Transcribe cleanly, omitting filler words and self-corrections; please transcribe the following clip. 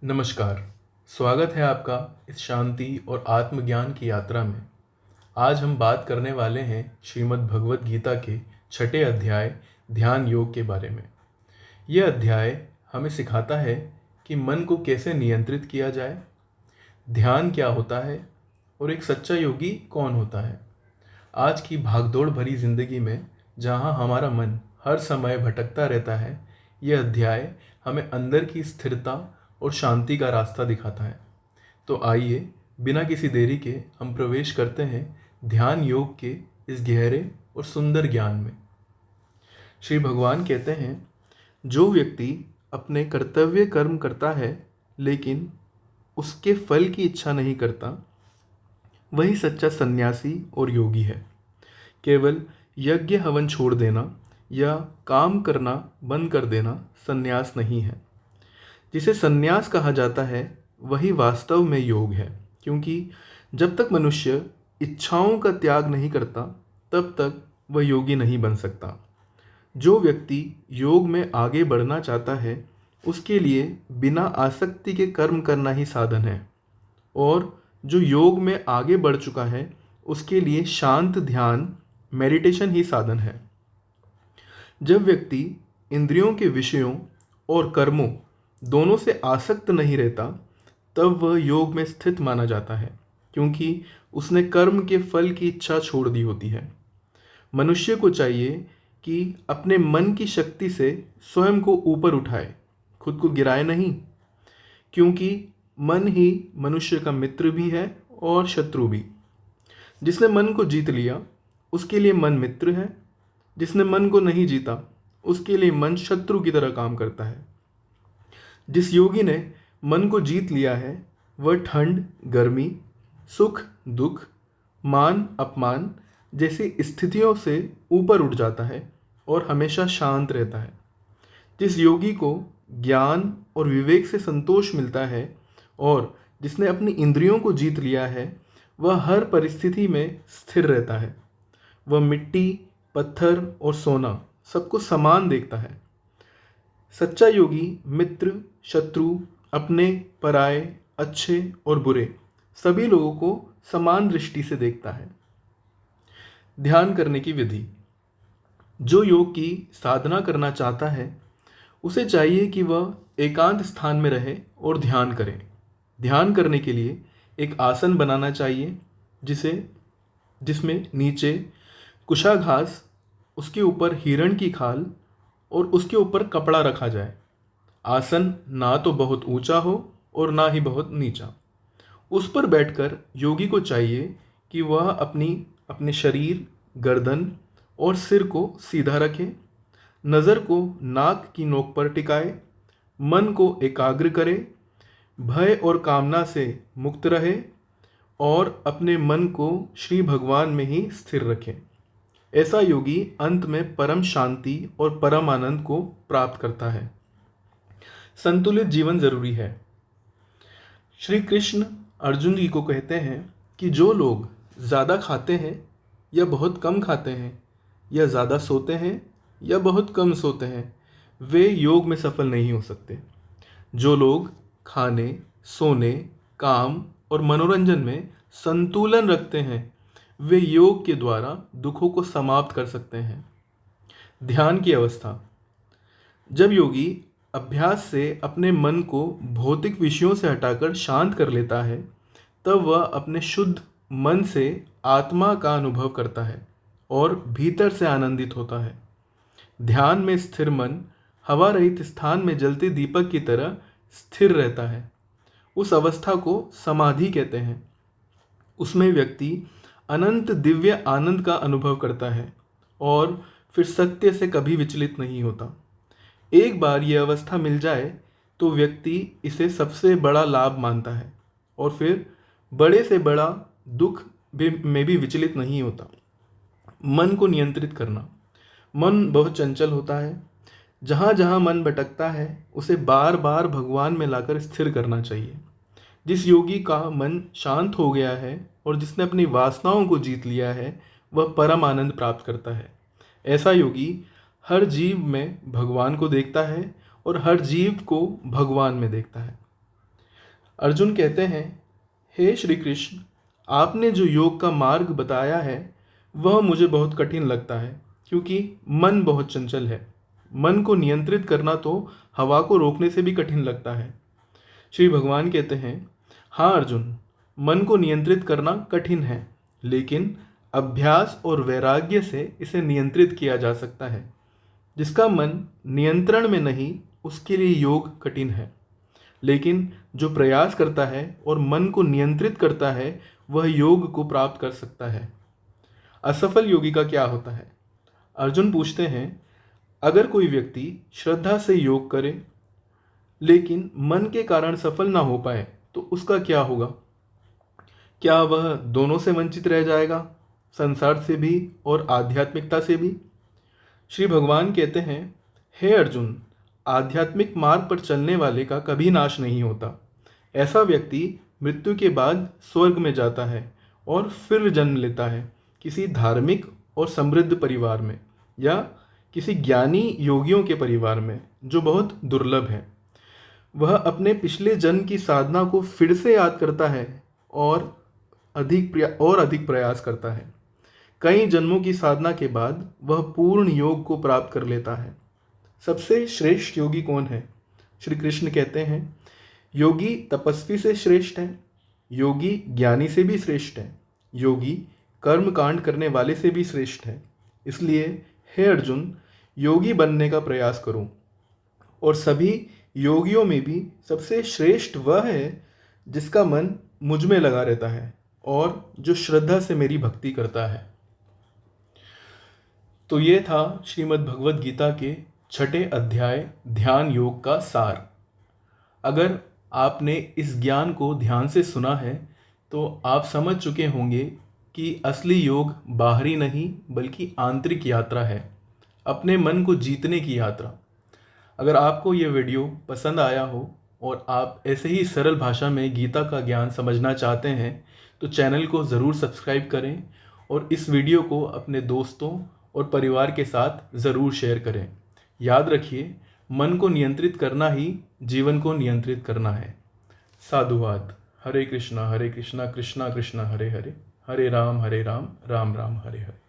नमस्कार। स्वागत है आपका इस शांति और आत्मज्ञान की यात्रा में। आज हम बात करने वाले हैं श्रीमद् भगवत गीता के छठे अध्याय ध्यान योग के बारे में। यह अध्याय हमें सिखाता है कि मन को कैसे नियंत्रित किया जाए, ध्यान क्या होता है और एक सच्चा योगी कौन होता है। आज की भागदौड़ भरी जिंदगी में जहाँ हमारा मन हर समय भटकता रहता है, यह अध्याय हमें अंदर की स्थिरता और शांति का रास्ता दिखाता है। तो आइए बिना किसी देरी के हम प्रवेश करते हैं ध्यान योग के इस गहरे और सुंदर ज्ञान में। श्री भगवान कहते हैं, जो व्यक्ति अपने कर्तव्य कर्म करता है लेकिन उसके फल की इच्छा नहीं करता, वही सच्चा सन्यासी और योगी है। केवल यज्ञ हवन छोड़ देना या काम करना बंद कर देना सन्यास नहीं है। जिसे सन्यास कहा जाता है वही वास्तव में योग है, क्योंकि जब तक मनुष्य इच्छाओं का त्याग नहीं करता तब तक वह योगी नहीं बन सकता। जो व्यक्ति योग में आगे बढ़ना चाहता है उसके लिए बिना आसक्ति के कर्म करना ही साधन है, और जो योग में आगे बढ़ चुका है उसके लिए शांत ध्यान मेडिटेशन ही साधन है। जब व्यक्ति इंद्रियों के विषयों और कर्मों दोनों से आसक्त नहीं रहता तब वह योग में स्थित माना जाता है, क्योंकि उसने कर्म के फल की इच्छा छोड़ दी होती है। मनुष्य को चाहिए कि अपने मन की शक्ति से स्वयं को ऊपर उठाए, खुद को गिराए नहीं, क्योंकि मन ही मनुष्य का मित्र भी है और शत्रु भी। जिसने मन को जीत लिया उसके लिए मन मित्र है, जिसने मन को नहीं जीता उसके लिए मन शत्रु की तरह काम करता है। जिस योगी ने मन को जीत लिया है वह ठंड गर्मी, सुख दुख, मान अपमान जैसी स्थितियों से ऊपर उठ जाता है और हमेशा शांत रहता है। जिस योगी को ज्ञान और विवेक से संतोष मिलता है और जिसने अपनी इंद्रियों को जीत लिया है वह हर परिस्थिति में स्थिर रहता है। वह मिट्टी, पत्थर और सोना सबको समान देखता है। सच्चा योगी मित्र, शत्रु, अपने, पराये, अच्छे और बुरे सभी लोगों को समान दृष्टि से देखता है। ध्यान करने की विधि। जो योग की साधना करना चाहता है उसे चाहिए कि वह एकांत स्थान में रहे और ध्यान करे। ध्यान करने के लिए एक आसन बनाना चाहिए जिसमें नीचे कुशाघास, उसके ऊपर हिरण की खाल और उसके ऊपर कपड़ा रखा जाए। आसन ना तो बहुत ऊंचा हो और ना ही बहुत नीचा। उस पर बैठकर योगी को चाहिए कि वह अपने शरीर, गर्दन और सिर को सीधा रखे, नज़र को नाक की नोक पर टिकाए, मन को एकाग्र करे, भय और कामना से मुक्त रहे और अपने मन को श्री भगवान में ही स्थिर रखे। ऐसा योगी अंत में परम शांति और परम आनंद को प्राप्त करता है। संतुलित जीवन जरूरी है। श्री कृष्ण अर्जुन जी को कहते हैं कि जो लोग ज़्यादा खाते हैं या बहुत कम खाते हैं, या ज़्यादा सोते हैं या बहुत कम सोते हैं, वे योग में सफल नहीं हो सकते। जो लोग खाने, सोने, काम और मनोरंजन में संतुलन रखते हैं वे योग के द्वारा दुखों को समाप्त कर सकते हैं। ध्यान की अवस्था। जब योगी अभ्यास से अपने मन को भौतिक विषयों से हटाकर शांत कर लेता है तब वह अपने शुद्ध मन से आत्मा का अनुभव करता है और भीतर से आनंदित होता है। ध्यान में स्थिर मन हवा रहित स्थान में जलते दीपक की तरह स्थिर रहता है। उस अवस्था को समाधि कहते हैं। उसमें व्यक्ति अनंत दिव्य आनंद का अनुभव करता है और फिर सत्य से कभी विचलित नहीं होता। एक बार यह अवस्था मिल जाए तो व्यक्ति इसे सबसे बड़ा लाभ मानता है और फिर बड़े से बड़ा दुख में भी विचलित नहीं होता। मन को नियंत्रित करना। मन बहुत चंचल होता है। जहाँ जहाँ मन भटकता है उसे बार बार भगवान में लाकर स्थिर करना चाहिए। जिस योगी का मन शांत हो गया है और जिसने अपनी वासनाओं को जीत लिया है वह परम आनंद प्राप्त करता है। ऐसा योगी हर जीव में भगवान को देखता है और हर जीव को भगवान में देखता है। अर्जुन कहते हैं, हे श्री कृष्ण, आपने जो योग का मार्ग बताया है वह मुझे बहुत कठिन लगता है, क्योंकि मन बहुत चंचल है। मन को नियंत्रित करना तो हवा को रोकने से भी कठिन लगता है। श्री भगवान कहते हैं, हाँ अर्जुन, मन को नियंत्रित करना कठिन है, लेकिन अभ्यास और वैराग्य से इसे नियंत्रित किया जा सकता है। जिसका मन नियंत्रण में नहीं, उसके लिए योग कठिन है। लेकिन जो प्रयास करता है और मन को नियंत्रित करता है, वह योग को प्राप्त कर सकता है। असफल योगी का क्या होता है? अर्जुन पूछते हैं, अगर कोई व्यक्ति श्रद्धा से योग करे लेकिन मन के कारण सफल ना हो पाए तो उसका क्या होगा? क्या वह दोनों से वंचित रह जाएगा, संसार से भी और आध्यात्मिकता से भी? श्री भगवान कहते हैं, हे अर्जुन, आध्यात्मिक मार्ग पर चलने वाले का कभी नाश नहीं होता। ऐसा व्यक्ति मृत्यु के बाद स्वर्ग में जाता है और फिर जन्म लेता है किसी धार्मिक और समृद्ध परिवार में या किसी ज्ञानी योगियों के परिवार में, जो बहुत दुर्लभ है। वह अपने पिछले जन्म की साधना को फिर से याद करता है और अधिक प्रयास करता है। कई जन्मों की साधना के बाद वह पूर्ण योग को प्राप्त कर लेता है। सबसे श्रेष्ठ योगी कौन है? श्री कृष्ण कहते हैं, योगी तपस्वी से श्रेष्ठ है, योगी ज्ञानी से भी श्रेष्ठ है, योगी कर्म कांड करने वाले से भी श्रेष्ठ है। इसलिए हे अर्जुन, योगी बनने का प्रयास करो। और सभी योगियों में भी सबसे श्रेष्ठ वह है जिसका मन मुझ में लगा रहता है और जो श्रद्धा से मेरी भक्ति करता है। तो ये था श्रीमद् भगवद गीता के 6ठे अध्याय ध्यान योग का सार। अगर आपने इस ज्ञान को ध्यान से सुना है तो आप समझ चुके होंगे कि असली योग बाहरी नहीं बल्कि आंतरिक यात्रा है, अपने मन को जीतने की यात्रा। अगर आपको ये वीडियो पसंद आया हो और आप ऐसे ही सरल भाषा में गीता का ज्ञान समझना चाहते हैं तो चैनल को ज़रूर सब्सक्राइब करें और इस वीडियो को अपने दोस्तों और परिवार के साथ ज़रूर शेयर करें। याद रखिए, मन को नियंत्रित करना ही जीवन को नियंत्रित करना है। साधुवाद। हरे कृष्णा कृष्णा कृष्णा हरे हरे, हरे राम राम राम राम हरे हरे।